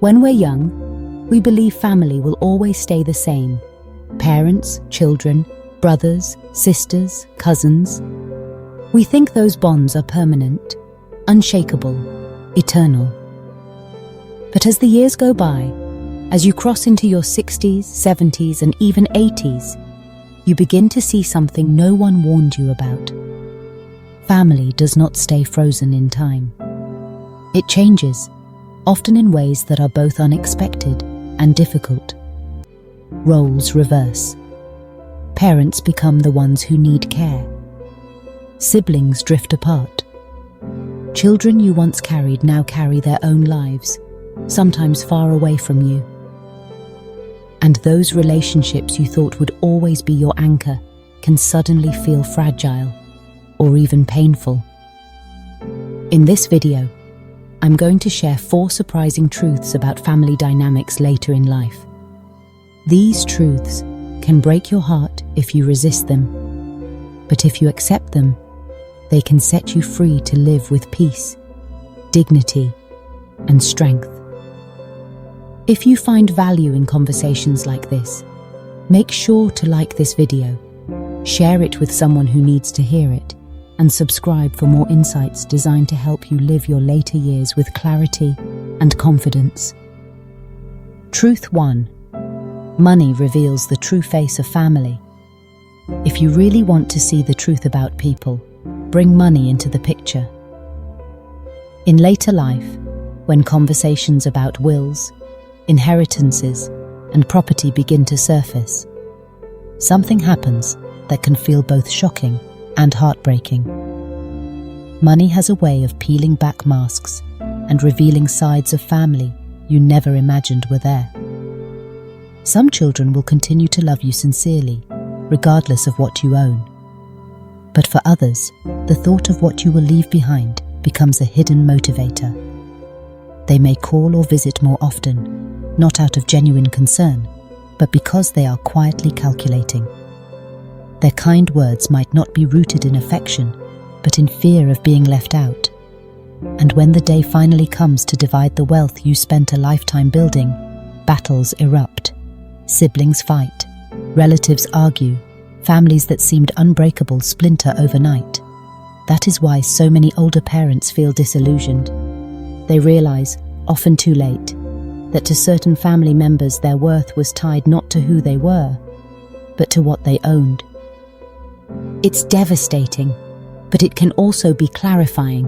When we're young, we believe family will always stay the same. Parents, children, brothers, sisters, cousins. We think those bonds are permanent, unshakable, eternal. But as the years go by, as you cross into your 60s, 70s, and even 80s, you begin to see something no one warned you about. Family does not stay frozen in time. It changes, often in ways that are both unexpected and difficult. Roles reverse. Parents become the ones who need care. Siblings drift apart. Children you once carried now carry their own lives, sometimes far away from you. And those relationships you thought would always be your anchor can suddenly feel fragile or even painful. In this video, I'm going to share 4 surprising truths about family dynamics later in life. These truths can break your heart if you resist them, but if you accept them, they can set you free to live with peace, dignity, and strength. If you find value in conversations like this, make sure to like this video, share it with someone who needs to hear it, and subscribe for more insights designed to help you live your later years with clarity and confidence. Truth 1. Money reveals the true face of family. If you really want to see the truth about people, bring money into the picture. In later life, when conversations about wills, inheritances, and property begin to surface, something happens that can feel both shocking and heartbreaking. Money has a way of peeling back masks and revealing sides of family you never imagined were there. Some children will continue to love you sincerely, regardless of what you own. But for others, the thought of what you will leave behind becomes a hidden motivator. They may call or visit more often, not out of genuine concern, but because they are quietly calculating. Their kind words might not be rooted in affection, but in fear of being left out. And when the day finally comes to divide the wealth you spent a lifetime building, battles erupt. Siblings fight, relatives argue, families that seemed unbreakable splinter overnight. That is why so many older parents feel disillusioned. They realize, often too late, that to certain family members their worth was tied not to who they were, but to what they owned. It's devastating, but it can also be clarifying.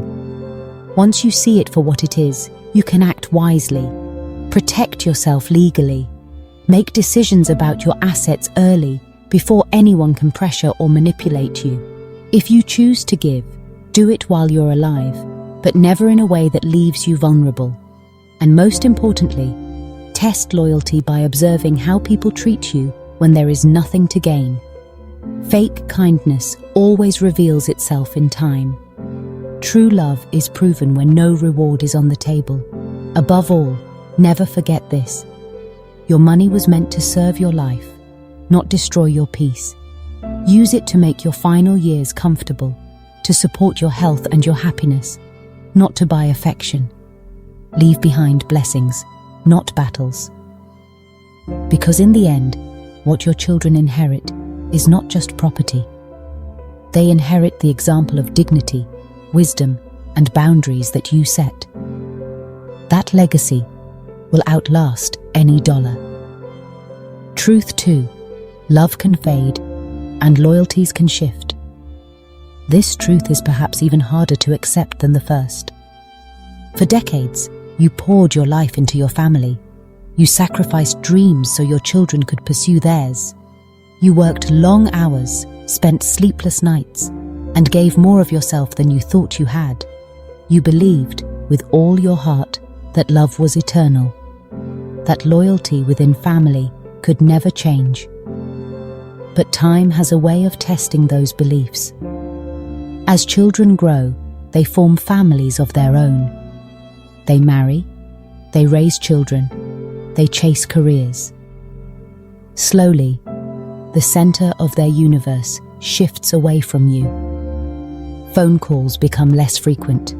Once you see it for what it is, you can act wisely, protect yourself legally, make decisions about your assets early before anyone can pressure or manipulate you. If you choose to give, do it while you're alive, but never in a way that leaves you vulnerable. And most importantly, test loyalty by observing how people treat you when there is nothing to gain. Fake kindness always reveals itself in time. True love is proven when no reward is on the table. Above all, never forget this. Your money was meant to serve your life, not destroy your peace. Use it to make your final years comfortable, to support your health and your happiness, not to buy affection. Leave behind blessings, not battles. Because in the end, what your children inherit is not just property. They inherit the example of dignity, wisdom, and boundaries that you set. That legacy will outlast any dollar. Truth 2. Love can fade, and loyalties can shift. This truth is perhaps even harder to accept than the first. For decades, you poured your life into your family. You sacrificed dreams so your children could pursue theirs. You worked long hours, spent sleepless nights, and gave more of yourself than you thought you had. You believed, with all your heart, that love was eternal, that loyalty within family could never change. But time has a way of testing those beliefs. As children grow, they form families of their own. They marry, they raise children, they chase careers. Slowly, the center of their universe shifts away from you. Phone calls become less frequent.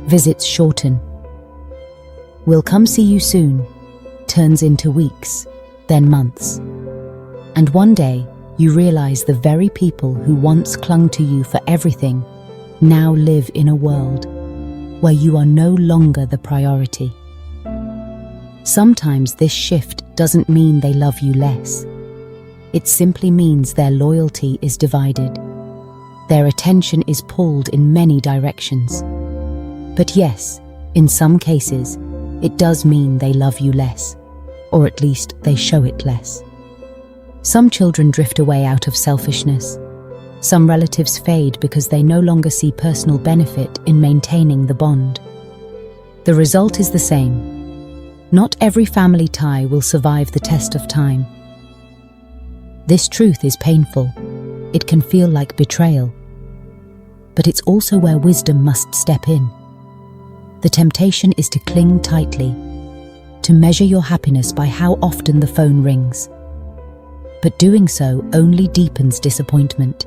Visits shorten. "We'll come see you soon" turns into weeks, then months. And one day, you realize the very people who once clung to you for everything now live in a world where you are no longer the priority. Sometimes this shift doesn't mean they love you less. It simply means their loyalty is divided. Their attention is pulled in many directions. But yes, in some cases, it does mean they love you less, or at least they show it less. Some children drift away out of selfishness. Some relatives fade because they no longer see personal benefit in maintaining the bond. The result is the same. Not every family tie will survive the test of time. This truth is painful. It can feel like betrayal. But it's also where wisdom must step in. The temptation is to cling tightly, to measure your happiness by how often the phone rings. But doing so only deepens disappointment.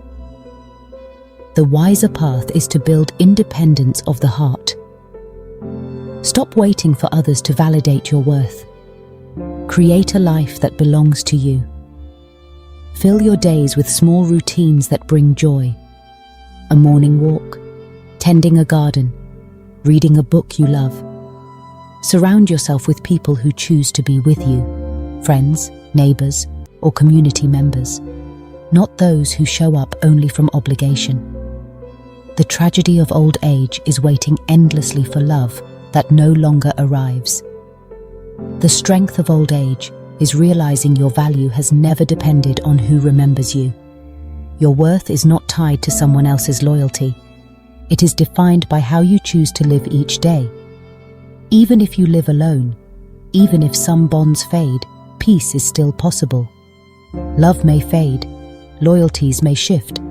The wiser path is to build independence of the heart. Stop waiting for others to validate your worth. Create a life that belongs to you. Fill your days with small routines that bring joy. A morning walk, tending a garden, reading a book you love. Surround yourself with people who choose to be with you, friends, neighbors, or community members, not those who show up only from obligation. The tragedy of old age is waiting endlessly for love that no longer arrives. The strength of old age is realizing your value has never depended on who remembers you. Your worth is not tied to someone else's loyalty. It is defined by how you choose to live each day. Even if you live alone, even if some bonds fade, peace is still possible. Love may fade, loyalties may shift,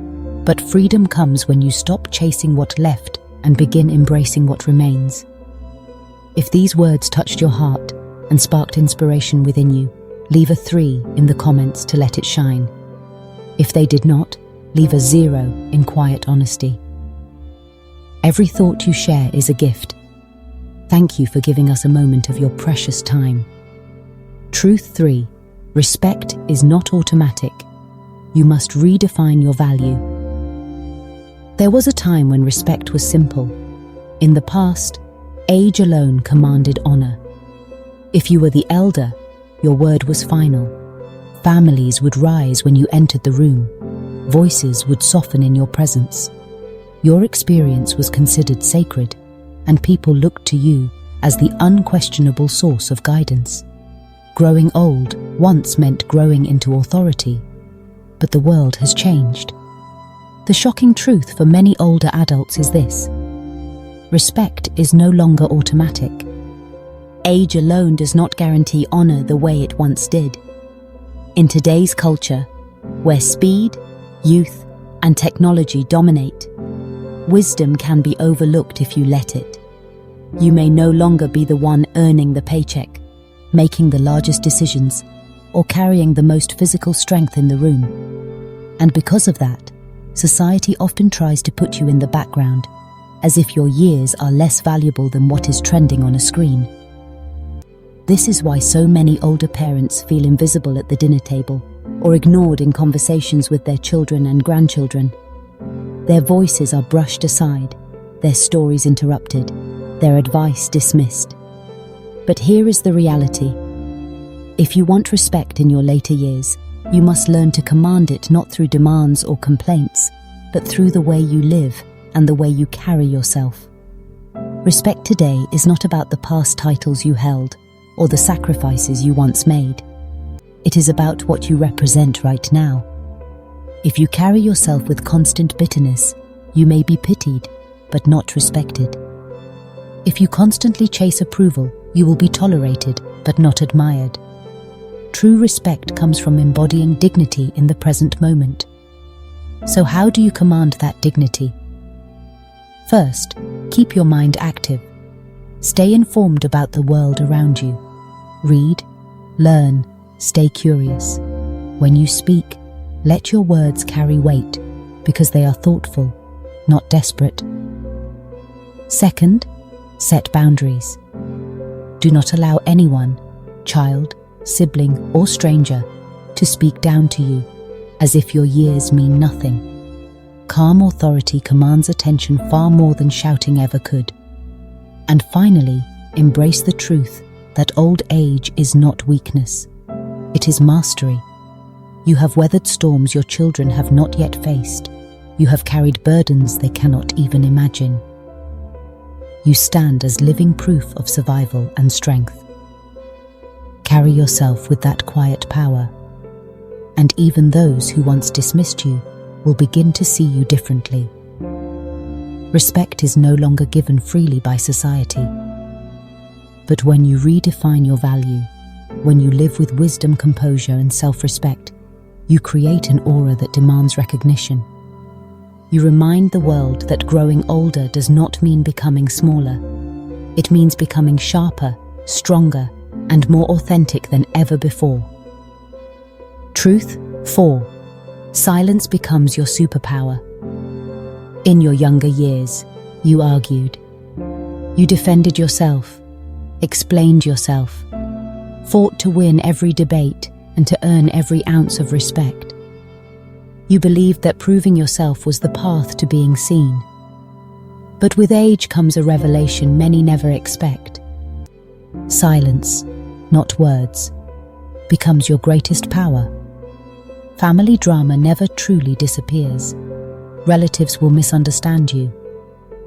but freedom comes when you stop chasing what left and begin embracing what remains. If these words touched your heart and sparked inspiration within you, leave a 3 in the comments to let it shine. If they did not, leave a 0 in quiet honesty. Every thought you share is a gift. Thank you for giving us a moment of your precious time. Truth 3. Respect is not automatic. You must redefine your value. There was a time when respect was simple. In the past, age alone commanded honor. If you were the elder, your word was final. Families would rise when you entered the room. Voices would soften in your presence. Your experience was considered sacred, and people looked to you as the unquestionable source of guidance. Growing old once meant growing into authority, but the world has changed. The shocking truth for many older adults is this: respect is no longer automatic. Age alone does not guarantee honor the way it once did. In today's culture, where speed, youth, and technology dominate, wisdom can be overlooked if you let it. You may no longer be the one earning the paycheck, making the largest decisions, or carrying the most physical strength in the room. And because of that, society often tries to put you in the background, as if your years are less valuable than what is trending on a screen. This is why so many older parents feel invisible at the dinner table, or ignored in conversations with their children and grandchildren. Their voices are brushed aside, their stories interrupted, their advice dismissed. But here is the reality. If you want respect in your later years, you must learn to command it not through demands or complaints, but through the way you live and the way you carry yourself. Respect today is not about the past titles you held or the sacrifices you once made. It is about what you represent right now. If you carry yourself with constant bitterness, you may be pitied, but not respected. If you constantly chase approval, you will be tolerated, but not admired. True respect comes from embodying dignity in the present moment. So how do you command that dignity? First, keep your mind active. Stay informed about the world around you. Read, learn, stay curious. When you speak, let your words carry weight, because they are thoughtful, not desperate. Second, set boundaries. Do not allow anyone, child, sibling, or stranger, to speak down to you as if your years mean nothing. Calm authority commands attention far more than shouting ever could. And finally, embrace the truth that old age is not weakness. It is mastery. You have weathered storms your children have not yet faced. You have carried burdens they cannot even imagine. You stand as living proof of survival and strength. Carry yourself with that quiet power, and even those who once dismissed you will begin to see you differently. Respect is no longer given freely by society. But when you redefine your value, when you live with wisdom, composure, and self-respect, you create an aura that demands recognition. You remind the world that growing older does not mean becoming smaller. It means becoming sharper, stronger, and more authentic than ever before. Truth 4. Silence becomes your superpower. In your younger years, you argued. You defended yourself, explained yourself, fought to win every debate and to earn every ounce of respect. You believed that proving yourself was the path to being seen. But with age comes a revelation many never expect. Silence, not words, becomes your greatest power. Family drama never truly disappears. Relatives will misunderstand you.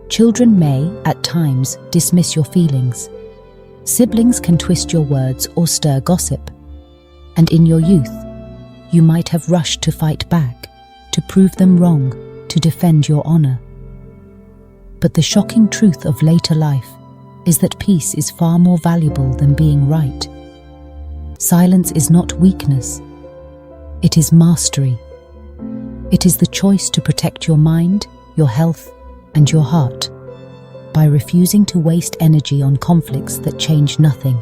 Children may, at times, dismiss your feelings. Siblings can twist your words or stir gossip. And in your youth, you might have rushed to fight back, to prove them wrong, to defend your honor. But the shocking truth of later life is that peace is far more valuable than being right. Silence is not weakness. It is mastery. It is the choice to protect your mind, your health, and your heart by refusing to waste energy on conflicts that change nothing.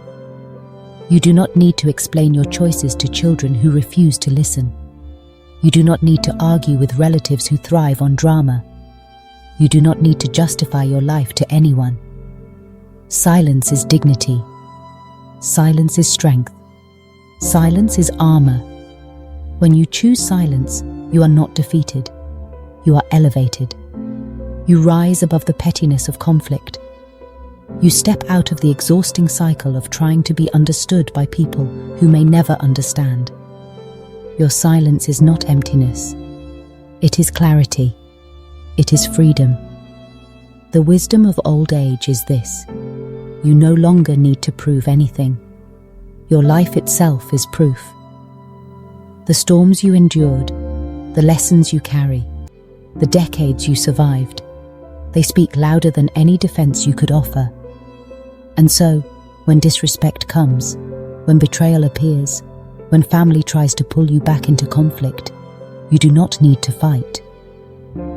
You do not need to explain your choices to children who refuse to listen. You do not need to argue with relatives who thrive on drama. You do not need to justify your life to anyone. Silence is dignity. Silence is strength. Silence is armor. When you choose silence, you are not defeated. You are elevated. You rise above the pettiness of conflict. You step out of the exhausting cycle of trying to be understood by people who may never understand. Your silence is not emptiness. It is clarity. It is freedom. The wisdom of old age is this: you no longer need to prove anything. Your life itself is proof. The storms you endured, the lessons you carry, the decades you survived, they speak louder than any defense you could offer. And so, when disrespect comes, when betrayal appears, when family tries to pull you back into conflict, you do not need to fight.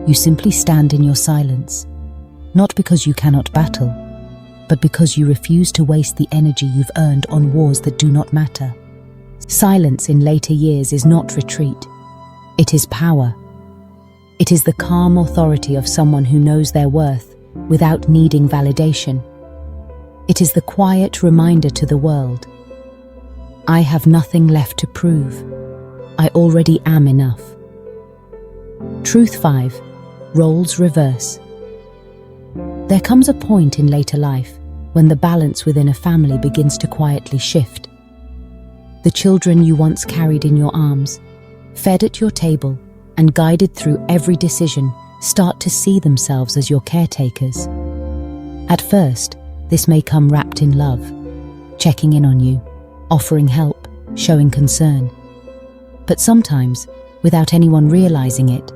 You simply stand in your silence, not because you cannot battle, but because you refuse to waste the energy you've earned on wars that do not matter. Silence in later years is not retreat. It is power. It is the calm authority of someone who knows their worth without needing validation. It is the quiet reminder to the world: I have nothing left to prove. I already am enough. Truth 5. Roles reverse. There comes a point in later life when the balance within a family begins to quietly shift. The children you once carried in your arms, fed at your table, and guided through every decision start to see themselves as your caretakers. At first, this may come wrapped in love, checking in on you, offering help, showing concern. But sometimes, without anyone realizing it,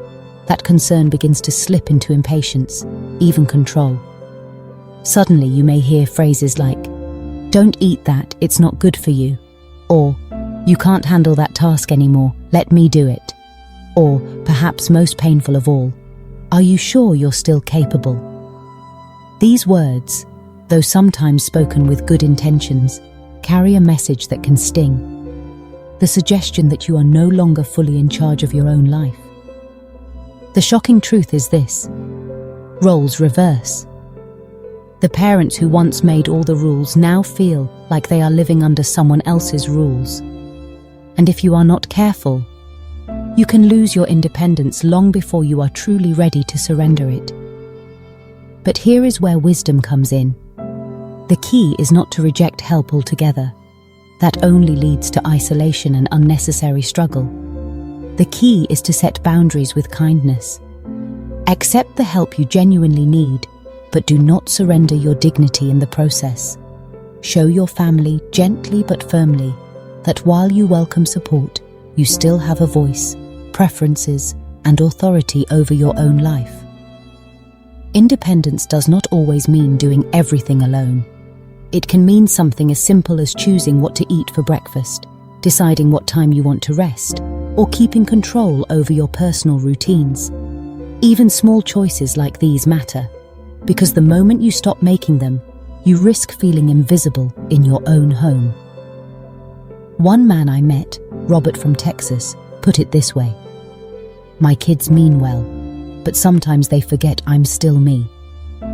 that concern begins to slip into impatience, even control. Suddenly you may hear phrases like, "Don't eat that, it's not good for you," or "You can't handle that task anymore, let me do it," or, perhaps most painful of all, "Are you sure you're still capable?" These words, though sometimes spoken with good intentions, carry a message that can sting. The suggestion that you are no longer fully in charge of your own life. The shocking truth is this: roles reverse. The parents who once made all the rules now feel like they are living under someone else's rules. And if you are not careful, you can lose your independence long before you are truly ready to surrender it. But here is where wisdom comes in. The key is not to reject help altogether. That only leads to isolation and unnecessary struggle. The key is to set boundaries with kindness. Accept the help you genuinely need, but do not surrender your dignity in the process. Show your family gently but firmly that while you welcome support, you still have a voice, preferences, and authority over your own life. Independence does not always mean doing everything alone. It can mean something as simple as choosing what to eat for breakfast, deciding what time you want to rest, or keeping control over your personal routines. Even small choices like these matter, because the moment you stop making them, you risk feeling invisible in your own home. One man I met, Robert from Texas, put it this way: "My kids mean well, but sometimes they forget I'm still me.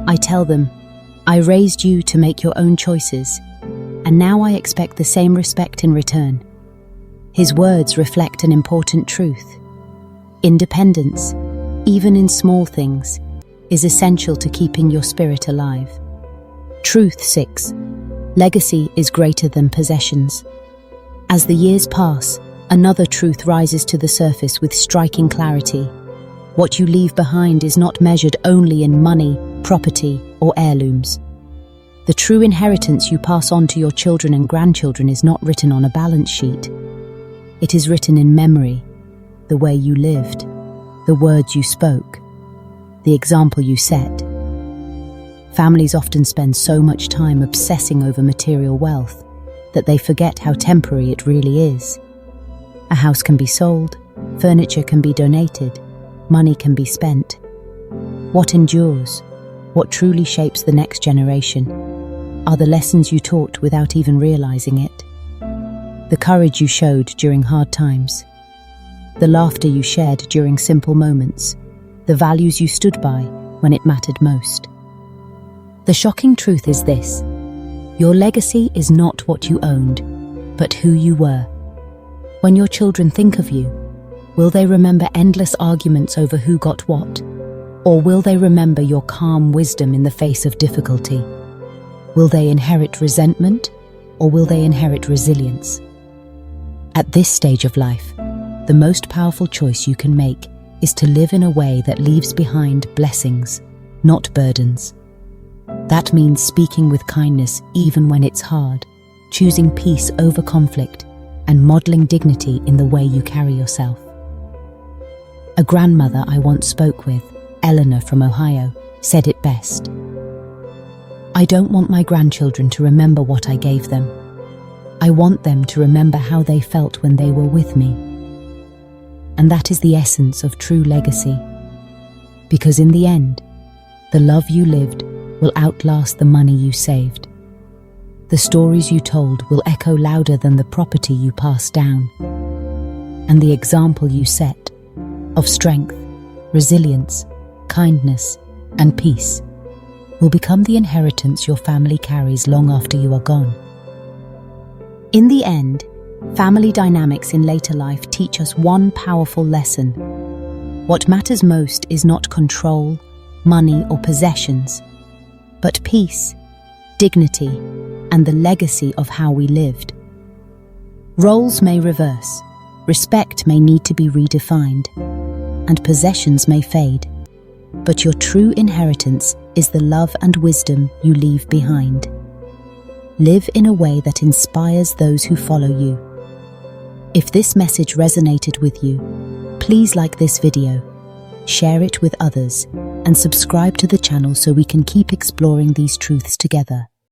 I tell them, I raised you to make your own choices, and now I expect the same respect in return." His words reflect an important truth. Independence, even in small things, is essential to keeping your spirit alive. Truth 6. Legacy is greater than possessions. As the years pass, another truth rises to the surface with striking clarity. What you leave behind is not measured only in money, property, or heirlooms. The true inheritance you pass on to your children and grandchildren is not written on a balance sheet. It is written in memory, the way you lived, the words you spoke, the example you set. Families often spend so much time obsessing over material wealth that they forget how temporary it really is. A house can be sold, furniture can be donated, money can be spent. What endures, what truly shapes the next generation, are the lessons you taught without even realizing it. The courage you showed during hard times, the laughter you shared during simple moments, the values you stood by when it mattered most. The shocking truth is this: your legacy is not what you owned, but who you were. When your children think of you, will they remember endless arguments over who got what? Or will they remember your calm wisdom in the face of difficulty? Will they inherit resentment, or will they inherit resilience? At this stage of life, the most powerful choice you can make is to live in a way that leaves behind blessings, not burdens. That means speaking with kindness even when it's hard, choosing peace over conflict, and modeling dignity in the way you carry yourself. A grandmother I once spoke with, Eleanor from Ohio, said it best: "I don't want my grandchildren to remember what I gave them. I want them to remember how they felt when they were with me." And that is the essence of true legacy. Because in the end, the love you lived will outlast the money you saved. The stories you told will echo louder than the property you passed down. And the example you set of strength, resilience, kindness, and peace will become the inheritance your family carries long after you are gone. In the end, family dynamics in later life teach us one powerful lesson. What matters most is not control, money, or possessions, but peace, dignity, and the legacy of how we lived. Roles may reverse, respect may need to be redefined, and possessions may fade, but your true inheritance is the love and wisdom you leave behind. Live in a way that inspires those who follow you. If this message resonated with you, please like this video, share it with others, and subscribe to the channel so we can keep exploring these truths together.